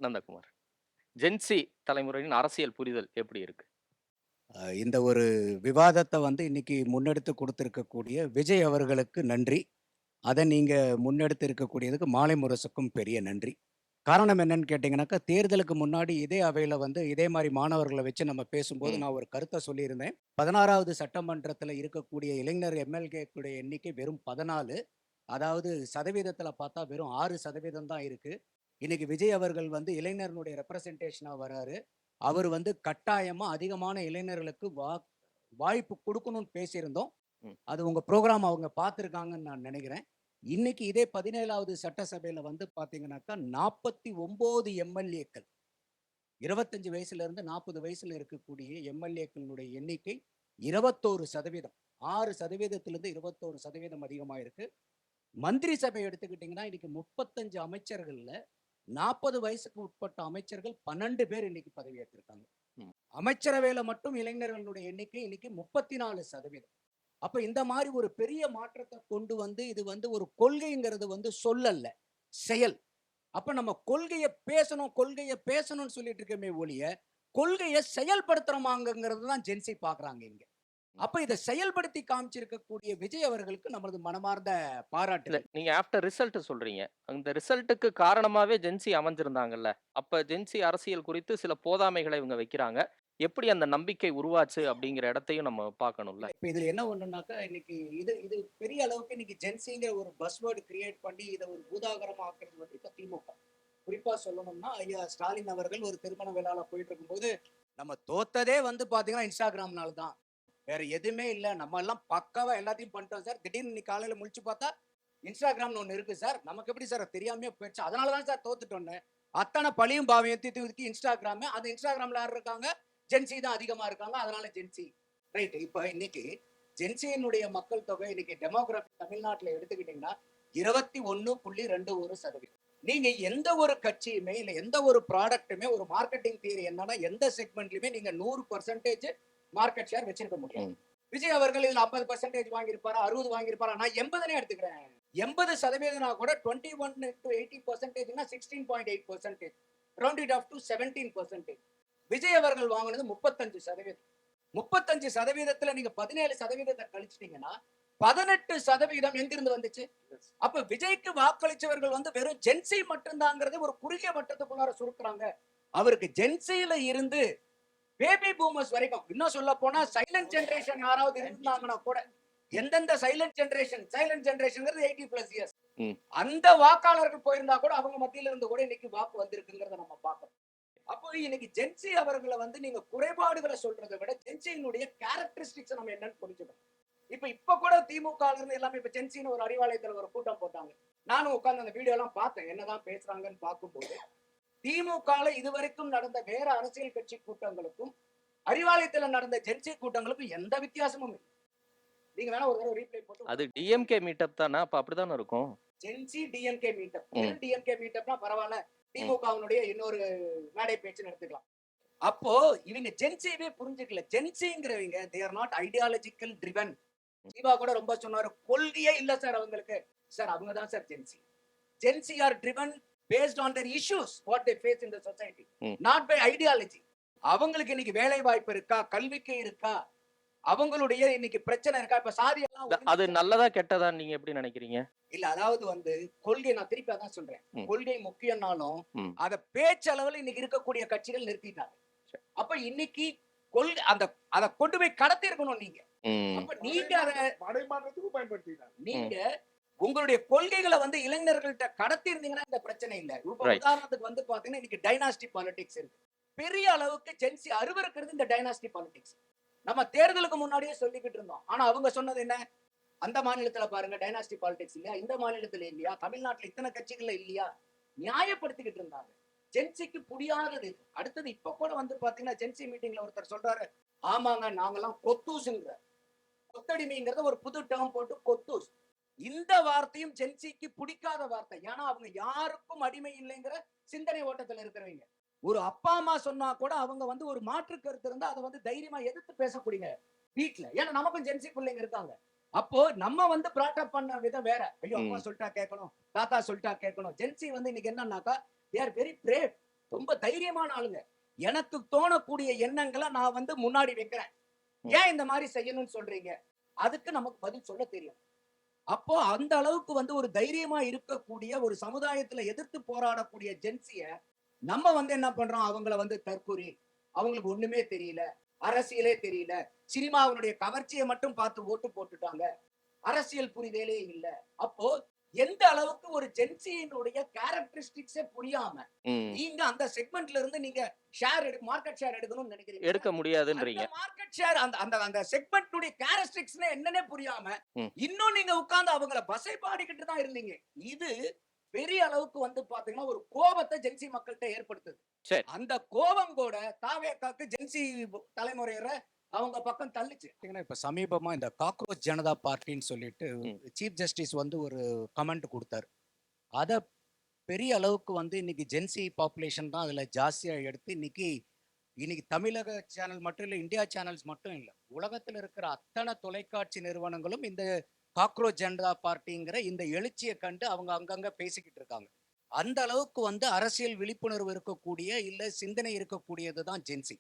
Nandakumar. Gen Z தலைமுறையின் அரசியல் புரிதல் எப்படி இருக்கு? இந்த ஒரு விவாதத்த வந்து இன்னைக்கு முன்னெடுத்து குடுத்திருக்கக்கூடிய விஜய் அவர்களுக்கு நன்றி. அத நீங்க முன்னெடுத்து இருக்கக்கூடியதுக்கு மாலை முரசுக்கும் பெரிய நன்றி. காரணம் என்னன்னு கேட்டீங்கன்னாக்கா, தேர்தலுக்கு முன்னாடி இதே அவையில வந்து இதே மாரி மாணவர்கள வச்சு நம்ம பேசும்போது ம். நான் ஒரு கருத்த சொல்லியிருந்தேன். 16வது சட்டமன்றத்தில இருக்கக்கூடிய இளைஞர் எம்எல்ஏக்களுடைய எண்ணிக்கை வெறும் 14. அதாவது சதவீதத்தில பார்த்தா வெறும் 6% தான் இருக்கு. இன்னைக்கு விஜய் அவர்கள் வந்து இளைஞர்களுடைய ரெப்ரசன்டேஷனா வராரு. அவரு வந்து கட்டாயமா அதிகமான இளைஞர்களுக்கு வாய்ப்பு குடுக்கணும்னு பேசியிருந்தோம். ம். அது உங்க புரோகிராம் அவங்க பார்த்துருக்காங்கன்னு நான் நினைக்கிறேன். இன்னைக்கு இதே 17வது சட்டசபையில வந்து பார்த்தீங்கன்னாக்கா, 49 எம்எல்ஏக்கள் 25 வயசுல இருந்து 40 வயசுல இருக்கக்கூடிய எம்எல்ஏக்களுடைய எண்ணிக்கை 21%. 6%லிருந்து 21% அதிகமா இருக்கு. மந்திரி சபை எடுத்துக்கிட்டீங்கன்னா, இன்னைக்கு 35 அமைச்சர்கள்ல 40 வயசுக்கு உட்பட்ட அமைச்சர்கள் 12 பேர் இன்னைக்கு பதவியேற்றிருக்காங்க. ம். அமைச்சரவையில மட்டும் இளைஞர்களுடைய எண்ணிக்கை இன்னைக்கு 34%. அப்ப இந்த மாரி ஒரு பெரிய மாற்றத்த கொண்டு வந்து, இது வந்து ஒரு கொள்கைங்கிறது வந்து சொல்லல்ல, செயல். அப்ப நம்ம கொள்கைய பேசணும்னு சொல்லிட்டு இருக்கோமே ஒழிய, கொள்கைய செயல்படுத்துறோமாங்கிறது தான் ஜென்சி பார்க்குறாங்க இங்க. அப்ப இத செயல்படுத்தி காமிச்சிருக்கக்கூடிய விஜய் அவர்களுக்கு நமது மனமார்ந்த இல்ல பாராட்டுகள். நீங்க ஆஃப்டர் ரிசல்ட் சொல்றீங்க. அந்த ரிசல்ட்‌டுக்கு காரணமாவே ஜென்சி அமைஞ்சிருந்தாங்கல்ல. அப்ப ஜென்சி அரசியல் குறித்து சில போதாமைகள இவங்க வைக்கிறாங்க. எப்படி அந்த நம்பிக்கை உருவாச்சு அப்படிங்கிற இடத்தையும் நம்ம பார்க்கணும்ல. இல்ல. இப்ப இதுல என்ன ஒண்ணுனாக்கா, இன்னைக்கு இது இது பெரிய அளவுக்கு இன்னைக்கு ஜென்சிங்கிற ஒரு பஸ்வேர்ட் கிரியேட் பண்ணி, இத ஒரு பூதாகரமா ஆக்குறது வந்து இப்ப திமுக. குறிப்பா சொல்லணும்னா, ஐயா ஸ்டாலின் அவர்கள் ஒரு திருமண விழால போயிட்டு இருக்கும்போது, நம்ம தோத்ததே வந்து பாத்தீங்கன்னா இன்ஸ்டாகிராம்னால தான். வேற எதுவுமே இல்ல. நம்ம எல்லாம் பக்காவா எல்லாத்தையும் பண்ணிட்டோம் சார். திடீர்னு இன்னைக்கு காலையில முழிச்சு பார்த்தா, இன்ஸ்டாகிராம்னு ஒண்ணு இருக்கு சார். நமக்கு எப்படி சார் அது தெரியாமயே போயிடுச்சு. அதனால தான் சார் தோத்துட்டோன்னு. அத்தன பழியும் பாவையும் தூக்கி தூக்கி இன்ஸ்டாகிராமு. அந்த இன்ஸ்டாகிராம்ல யார் இருக்காங்க? ஜென்சி தான் அதிகமா இருக்காங்க. அதனால ஜென்சி. ரைட். இப்ப இன்னைக்கு ஜென்சியினுடைய மக்கள் தொகை இன்னைக்கு டெமோகிராபி தமிழ்நாட்டுல எடுத்துக்கிட்டீங்கன்னா 21.21%. நீங்க எந்த ஒரு கட்சியுமே இல்ல எந்த ஒரு ப்ராடக்ட்டுமே ஒரு மார்க்கெட்டிங் தியரி என்னன்னா எந்த செக்மெண்ட்லயுமே நீங்க 100% மார்க்கெட் ஷேர் வச்சிருக்க முடியாது. ம். விஜய் அவர்கள் இதுல 50% வாங்கியிருப்பாரா, 60 வாங்கியிருப்பாரா, நான் 80னே எடுத்துக்கிறேன். 80% கூட 21 to 80% 16.8%. Round it of to 17%. Vijay அவர்கள் வாங்கினது 35%. 35%த்துல நீங்க 17% கழிச்சிட்டீங்கன்னா 18% எங்கிருந்து வந்துச்சு? அப்ப விஜய்க்கு வாக்களிச்சவர்கள் வந்து வெறும் ஜென்சி மட்டும்தாங்கிறது ஒரு குறுகிய வட்டத்துக்குள்ளார சுருக்குறாங்க. அவருக்கு ஜென்சியில இருந்து பேபி பூமர்ஸ் வரைக்கும் இன்னும் சொல்ல போனா சைலண்ட் ஜெனரேஷன் யாராவது இருந்தாங்கன்னா கூட எந்தெந்த சைலண்ட் ஜெனரேஷன்ங்கிறது 80+ இயர்ஸ் ம். அந்த வாக்காளர்கள் போயிருந்தா கூட அவங்க மத்தியில இருந்து கூட இன்னைக்கு வாக்கு வந்திருக்குங்கிறத நம்ம பார்க்கணும். அப்போ இன்னைக்கு ஜென்சி அவர்களை வந்து நீங்க குறைபாடுகளை சொல்றதை விட ஜென்சியினுடைய கேரக்டரிஸ்டிக்ஸ் நம்ம என்னன்னு புரிஞ்சுக்கணும். இப்ப கூட திமுக இருந்து எல்லாமே இப்ப ஜென்சின்னு ஒரு அறிவாலயத்துல ஒரு கூட்டம் போட்டாங்க. நானும் உட்கார்ந்து அந்த வீடியோ எல்லாம் பார்த்தேன். என்னதான் பேசுறாங்கன்னு பார்க்கும்போது திமுகல இதுவரைக்கும் நடந்த வேற அரசியல் கட்சி கூட்டங்களுக்கும் அறிவாலயத்துல நடந்த ஜென்சி கூட்டங்களுக்கும் எந்த வித்தியாசமும் இல்லை. நீங்க வேணா ஒரு தடவை ரீப்ளே போட்டு அது டிஎம்கே மீட்டப் தானே? அப்ப அப்படித்தானே இருக்கும். Gen Z DMK meetup. ம். டிஎம்கே மீட்டப்னா பரவாயில்ல. ம். திமுகவினுடைய இன்னொரு மேடை பேச்சுன்னு எடுத்துக்கலாம். அப்போ இவங்க ஜென்சியவே புரிஞ்சுக்கல. ஜென்சிங்கிறவங்க they are not ideological driven. Jeeva கூட ரொம்ப சொன்னாரு. கொள்கையே இல்ல சார் அவங்களுக்கு. சார் அவங்க தான் sir Gen Z. Gen Z are driven based on their issues what they face in the society. Hmm. Not by ideology. அவங்களுக்கு இன்னைக்கு வேலை வாய்ப்பு இருக்கா? கல்விக்கு இருக்கா? அவங்களுடைய இன்னைக்கு பிரச்சனை இருக்கா? இப்ப சாதி எல்லாம் அது நல்லதா கெட்டதான்னு நீங்க எப்படி நினைக்கிறீங்க? இல்ல அதாவது வந்து கொள்கை நான் திருப்பி அதான் சொல்றேன். ம். கொள்கை முக்கியம்னாலும் ம். அத பேச்சளவுல இன்னைக்கு இருக்கக்கூடிய கட்சிகள் நிறுத்திட்டாங்க. சரி. அப்ப இன்னைக்கு கொள்கை அத கொண்டு போய் கடத்தி இருக்கணும் நீங்க. ம். அப்ப நீங்க அத மடைமாற்றத்துக்கும் பயன்படுத்தினார். நீங்க உங்களுடைய கொள்கைகளை வந்து இளைஞர்கள்ட்ட கடத்தி இருந்தீங்கன்னா இந்த பிரச்சனை இல்ல. இப்ப ரைட். உதாரணத்துக்கு வந்து பாத்தீங்கன்னா இன்னைக்கு டைனாஸ்டி பாலிடிக்ஸ் இருக்கு. பெரிய அளவுக்கு ஜென்சி அருவருக்கிறது இந்த டைனாஸ்டி பாலிடிக்ஸ். நம்ம தேர்தலுக்கு முன்னாடியே சொல்லிக்கிட்டு இருந்தோம். ஆனா அவங்க சொன்னது என்ன? அந்த மாநிலத்துல பாருங்க டைனாஸ்டி பாலிடிக்ஸ் இல்லையா? இந்த மாநிலத்துல இல்லையா? தமிழ்நாட்டுல இத்தனை கட்சிகள்ல இல்லையா? நியாயப்படுத்திக்கிட்டு இருந்தாங்க. ஜென்சிக்கு புரியாதது. அடுத்தது இப்ப கூட வந்து பாத்தீங்கன்னா ஜென்சி மீட்டிங்ல ஒருத்தர் சொல்றாரு, ஆமாங்க நாங்கெல்லாம் கொத்தூசுங்கிற கொத்தடிமைங்கிறத ஒரு புது டேர்ம் போட்டு கொத்தூஸ். இந்த வார்த்தையும் ஜென்சிக்கு பிடிக்காத வார்த்தை. ஏன்னா அவங்க யாருக்கும் அடிமை இல்லைங்கிற சிந்தனை ஓட்டத்துல இருக்கிறவங்க. ஒரு அப்பா அம்மா சொன்னா கூட அவங்க வந்து ஒரு மாற்று கருத்து இருந்தா அதை வந்து தைரியமா எதிர்த்து பேசக்கூடிய வீட்டுல. ஏன்னா நமக்கும் ஜென்சி பிள்ளைங்க இருக்காங்க. அப்போ நம்ம வந்து பிராட்டப் பண்ண விதம் வேற. ஐயோ அப்பா ம். சொல்லிட்டா கேட்கணும், தாத்தா சொல்லிட்டா கேட்கணும். ஜென்சி வந்து இன்னைக்கு என்னன்னாக்கா தே ஆர் வெரி பிரேவ். தைரியமான ஆளுங்க. எனக்கு தோணக்கூடிய எண்ணங்களை நான் வந்து முன்னாடி வைக்கிறேன். ஏன் இந்த மாதிரி செய்யணும்னு சொல்றீங்க? அதுக்கு நமக்கு பதில் சொல்ல தெரியும். அப்போ அந்த அளவுக்கு வந்து ஒரு தைரியமா இருக்கக்கூடிய ஒரு சமுதாயத்துல எதிர்த்து போராடக்கூடிய ஜென்சிய நம்ம வந்து என்ன பண்றோம்? அவங்கள வந்து தற்குறி, அவங்களுக்கு ஒண்ணுமே தெரியல, அரசியலே தெரியல, சினிமாவினுடைய கவர்ச்சியை மட்டும் பார்த்து ஓட்டு போட்டுட்டாங்க, அரசியல் புரிதலே இல்ல. அப்போ எந்த அளவுக்கு ஒரு ஜென்சியினுடைய கேரக்டரிஸ்டிக்ஸே புரியாம ம். நீங்க அந்த செக்மெண்ட்ல இருந்து நீங்க மார்க்கெட் ஷேர் எடுக்கணும்னு நினைக்கிறீங்க. எடுக்க அந்த முடியாதுன்றீங்க. மார்க்கெட் ஷேர் அந்த அந்த அந்த செக்மெண்ட்டுடைய கேரக்டரிஸ்டிக்ஸ்னா என்னன்னே புரியாம ம். இன்னும் நீங்க உட்கார்ந்து அவங்கள பசை பாடிக்கிட்டு தான் இருந்தீங்க. இது பெரிய அளவுக்கு வந்து பாத்தீங்கன்னா ஒரு கோபத்தை ஜென்சி மக்கள்கிட்ட ஏற்படுத்துது. சரி. அந்த கோபம் கூட தாவேக்காக்கு ஜென்சி தலைமுறையரை அவங்க பக்கம் தள்ளுச்சு. இப்ப சமீபமா இந்த காக்ரோச் ஜனதா பார்ட்டின்னு சொல்லிட்டு ம். சீஃப் ஜஸ்டிஸ் வந்து ஒரு கமெண்ட் கொடுத்தாரு. அத பெரிய அளவுக்கு வந்து இன்னைக்கு ஜென்சி பாப்புலேஷன் தான் அதுல ஜாஸ்தியா எடுத்து இன்னைக்கு இன்னைக்கு தமிழக சேனல் மட்டும் இல்ல, இந்தியா சேனல்ஸ் மட்டும் இல்ல, உலகத்துல இருக்கிற அத்தனை தொலைக்காட்சி நிறுவனங்களும் இந்த காக்ரோச் ஜனதா பார்ட்டிங்கிற இந்த எழுச்சியை கண்டு அவங்க அங்கங்க பேசிக்கிட்டு இருக்காங்க. அந்த அளவுக்கு வந்து அரசியல் விழிப்புணர்வு இருக்கக்கூடிய இல்ல சிந்தனை இருக்கக்கூடியது தான் ஜென்சி.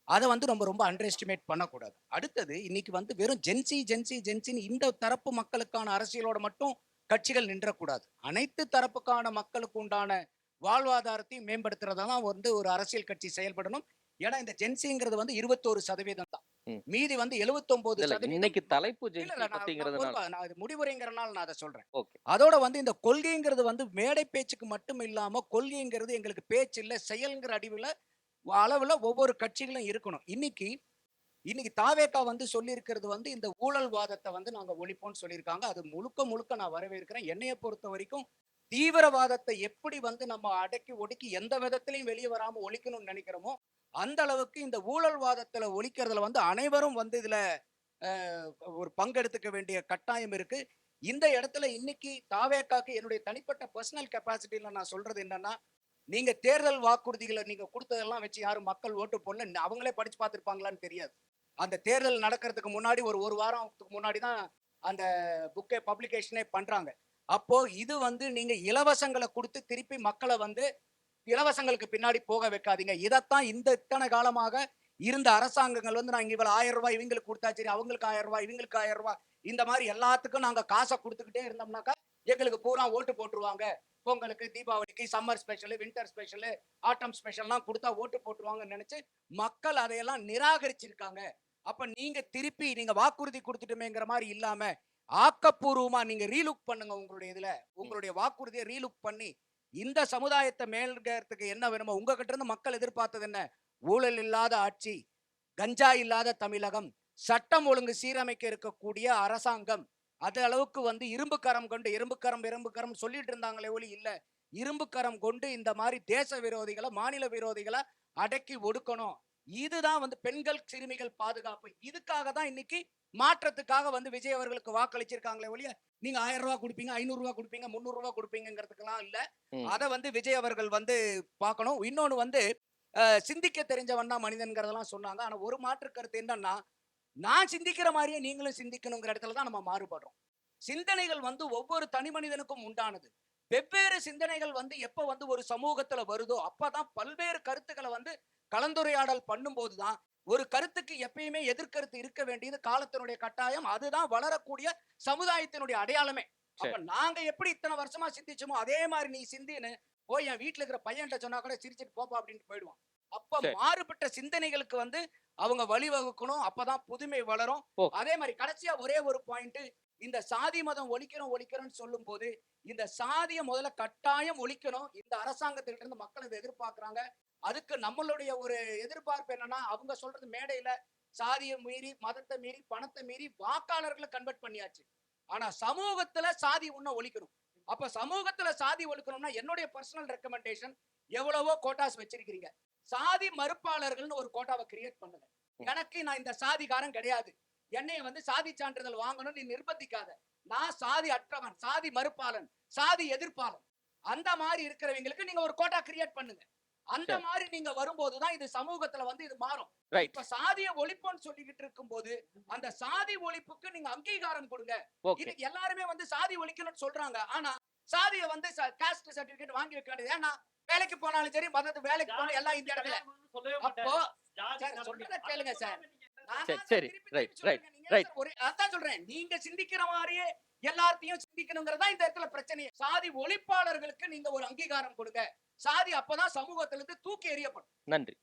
அதை வந்து ரொம்ப ரொம்ப அண்டர் எஸ்டிமேட் பண்ணக்கூடாது. அடுத்தது இன்னைக்கு வந்து வெறும் ஜென்சி ஜென்சி ஜென்சின்னு இந்த தரப்பு மக்களுக்கான அரசியலோட மட்டும் கட்சிகள் நின்றக்கூடாது. அனைத்து தரப்புக்கான மக்களுக்கு உண்டான வாழ்வாதாரத்தையும் மேம்படுத்துறதா தான் வந்து ஒரு அரசியல் கட்சி செயல்படணும். ஏன்னா இந்த ஜென்சிங்கிறது வந்து 21% தான். ம். மீதி வந்து இல்ல 79% இன்னைக்கு தலைப்பு இல்ல ஜென்சி இல்ல நான் பத்திங்கிறதுனால. பொதுவா நான் இது முடிவுரைங்கிறனால நான் அதை சொல்றேன். ஓகே. அதோட வந்து இந்த கொள்கைங்கிறது வந்து மேடை பேச்சுக்கு மட்டும் இல்லாம கொள்கைங்கிறது எங்களுக்கு பேச்சு இல்ல செயல்ங்கிற அளவுல ஒவ்வொரு கட்சிகளும் இருக்கணும். இன்னைக்கு இன்னைக்கு தாவேகா வந்து சொல்லியிருக்கிறது வந்து இந்த ஊழல்வாதத்தை வந்து நாங்க ஒழிப்போம்னு சொல்லியிருக்காங்க. அது முழுக்க முழுக்க நான் வரவேற்கிறேன். என்னைய பொறுத்த வரைக்கும் தீவிரவாதத்தை எப்படி வந்து நம்ம அடக்கி ஒடுக்கி எந்த விதத்திலையும் வெளியே வராம ஒழிக்கணும்னு நினைக்கிறோமோ அந்த அளவுக்கு இந்த ஊழல்வாதத்துல ஒழிக்கிறதுல வந்து அனைவரும் வந்து இதுல ஒரு பங்கெடுத்துக்க வேண்டிய கட்டாயம் இருக்கு. இந்த இடத்துல இன்னைக்கு தாவேகாக்கு என்னுடைய தனிப்பட்ட பர்சனல் கெப்பாசிட்டியில நான் சொல்றது என்னன்னா, நீங்க தேர்தல் வாக்குறுதிகளை நீங்க கொடுத்ததெல்லாம் வச்சு யாரும் மக்கள் ஓட்டு போடல. அவங்களே படிச்சு பார்த்திருப்பாங்களான்னு தெரியாது. அந்த தேர்தல் நடக்கிறதுக்கு முன்னாடி ஒரு வாரத்துக்கு முன்னாடி தான் அந்த புக்கை பப்ளிகேஷனே பண்றாங்க. அப்போ இது வந்து நீங்க இலவசங்களை கொடுத்து திருப்பி மக்களை வந்து இலவசங்களுக்கு பின்னாடி போக வைக்காதீங்க. இதைத்தான் இந்த இத்தனை காலமாக இருந்த அரசாங்கங்கள் வந்து நாங்க இவ்வளவு 1000 ரூபாய் இவங்களுக்கு கொடுத்தா சரி, அவங்களுக்கு 1000 ரூபாய் இவங்களுக்கு 1000 ரூபாய் இந்த மாதிரி எல்லாத்துக்கும் நாங்க காசை கொடுத்துக்கிட்டே இருந்தோம்னாக்கா எங்களுக்கு பூரா ஓட்டு போட்டுருவாங்க. பொங்கலுக்கு, தீபாவளிக்கு, சம்மர் ஸ்பெஷல், வின்டர் ஸ்பெஷல், ஆட்டம் ஸ்பெஷல்லாம் கொடுத்தா ஓட்டு போட்டுருவாங்கன்னு நினைச்சு மக்கள் அதையெல்லாம் நிராகரிச்சிருக்காங்க. அப்ப நீங்க திருப்பி நீங்க வாக்குறுதி கொடுத்துட்டுமேங்கிற மாதிரி இல்லாம ஆக்கப்பூர்வமா நீங்க ரீலுக் பண்ணுங்க. உங்களுடைய வாக்குறுதியை ரீலுக் பண்ணி இந்த சமுதாயத்தை மேல்கிறதுக்கு என்ன வேணுமோ உங்ககிட்ட இருந்து மக்கள் எதிர்பார்த்தது என்ன? ஊழல் இல்லாத ஆட்சி, கஞ்சா இல்லாத தமிழகம், சட்டம் ஒழுங்கு சீரமைக்க இருக்கக்கூடிய அரசாங்கம், அது அளவுக்கு வந்து இரும்பு கரம் சொல்லிட்டு இருந்தாங்களே ஒளி இல்ல, இரும்பு கரம் கொண்டு இந்த மாதிரி தேச விரோதிகளை, மாநில விரோதிகளை அடக்கி ஒடுக்கணும். இதுதான் வந்து பெண்கள் சிறுமிகள் பாதுகாப்பு. இதுக்காக தான் இன்னைக்கு மாற்றத்துக்காக வந்து விஜய் அவர்களுக்கு வாக்களிச்சிருக்காங்களே ஒழிய நீங்க 1000 ரூபாய் கொடுப்பீங்க, 500 ரூபாய் கொடுப்பீங்க, 300 ரூபாய் கொடுப்பீங்கிறதுக்கெல்லாம் இல்ல. அதை வந்து விஜய் அவர்கள் வந்து பார்க்கணும். இன்னொன்னு வந்து சிந்திக்க தெரிஞ்சவன் தான் மனிதன்கிறதெல்லாம் சொன்னாங்க. ஆனா ஒரு மாற்று கருத்து என்னன்னா, நான் சிந்திக்கிற மாதிரியே நீங்களும் சிந்திக்கணுங்கிற இடத்துல தான் நம்ம மாறுபடுறோம். சிந்தனைகள் வந்து ஒவ்வொரு தனி மனிதனுக்கும் உண்டானது. வெவ்வேறு சிந்தனைகள் வந்து எப்ப வந்து ஒரு சமூகத்துல வருதோ அப்பதான் பல்வேறு கருத்துக்களை வந்து கலந்துரையாடல் பண்ணும்போதுதான் ஒரு கருத்துக்கு எப்பயுமே எதிர்கருத்து இருக்க வேண்டியது காலத்தினுடைய கட்டாயம். அதுதான் வளரக்கூடிய சமுதாயத்தினுடைய அடையாளமே. அப்ப நாங்க எப்படி இத்தனை வருஷமா சிந்திச்சோமோ அதே மாதிரி நீ சிந்தின்னு போய் என் வீட்டுல இருக்கிற பையன்கிட்ட சொன்னா கூட சிரிச்சிட்டு போப்பா அப்படின்னு போயிடுவான். அப்ப மாறுபட்ட சிந்தனைகளுக்கு வந்து அவங்க வழிவகுக்கணும். அப்பதான் புதுமை வளரும். அதே மாதிரி கடைசியா ஒரே ஒரு பாயிண்ட், இந்த சாதி மதம் ஒழிக்கிறோம்னு சொல்லும் போது இந்த சாதியை முதல்ல கட்டாயம் ஒழிக்கணும். இந்த அரசாங்கத்திட்ட இருந்து மக்கள் இதை எதிர்பார்க்கிறாங்க. அதுக்கு நம்மளுடைய ஒரு எதிர்பார்ப்பு என்னன்னா, அவங்க சொல்றது மேடையில சாதியை மீறி, மதத்தை மீறி, பணத்தை மீறி வாக்காளர்களை கன்வெர்ட் பண்ணியாச்சு. ஆனா சமூகத்துல சாதி உன்ன ஒழிக்கணும். அப்ப சமூகத்துல சாதி ஒழிக்கணும்னா என்னுடைய பர்சனல் ரெக்கமெண்டேஷன், எவ்வளவோ கோட்டாஸ் வச்சிருக்கீங்க, சாதி மறுப்பாளர்கள்னு ஒரு கோட்டாவை கிரியேட் பண்ணுங்க. எனக்கு நான் இந்த சாதிகாரன் கிடையாது, என்னைய வந்து சாதி சான்றிதழ் வாங்கணும் நீ நிர்பந்திக்காத, நான் சாதி அற்றவன், சாதி மறுப்பாளன், சாதி எதிர்ப்பாளன், அந்த மாதிரி இருக்கிறவங்களுக்கு நீங்க ஒரு கோட்டா கிரியேட் பண்ணுங்க. அந்த மாதிரி நீங்க வரும்போதுதான் இது சமூகத்துல வந்து இது மாறும். இப்ப சாதிய ஒழிப்புன்னு சொல்லிக்கிட்டு இருக்கும் போது அந்த சாதி ஒழிப்புக்கு நீங்க அங்கீகாரம் கொடுங்க. இதுக்கு எல்லாருமே வந்து சாதி ஒழிக்கணும்னு சொல்றாங்க. ஆனா சாதியை வந்து காஸ்ட் சர்டிபிகேட் வாங்கி வைக்க வேண்டியது. ஏன்னா வேலைக்கு போனாலும் சரி மதத்து வேலைக்கு போனாலும் எல்லாம் இந்த இடத்துல அப்போ சார் சொல்றத கேளுங்க சார். நான் சரி, தான் சரி. திருப்பி ரைட், திருப்பி ரைட், சொல்றேன். நீங்க ரைட். சார் அதான் சொல்றேன். நீங்க சிந்திக்கிற மாதிரியே எல்லாத்தையும் சிந்திக்கணுங்கிறதா இந்த இடத்துல பிரச்சனை. சாதி ஒழிப்பாளர்களுக்கு நீங்க ஒரு அங்கீகாரம் கொடுங்க. சாதி அப்பதான் சமூகத்திலிருந்து தூக்கி எறியப்படும். நன்றி.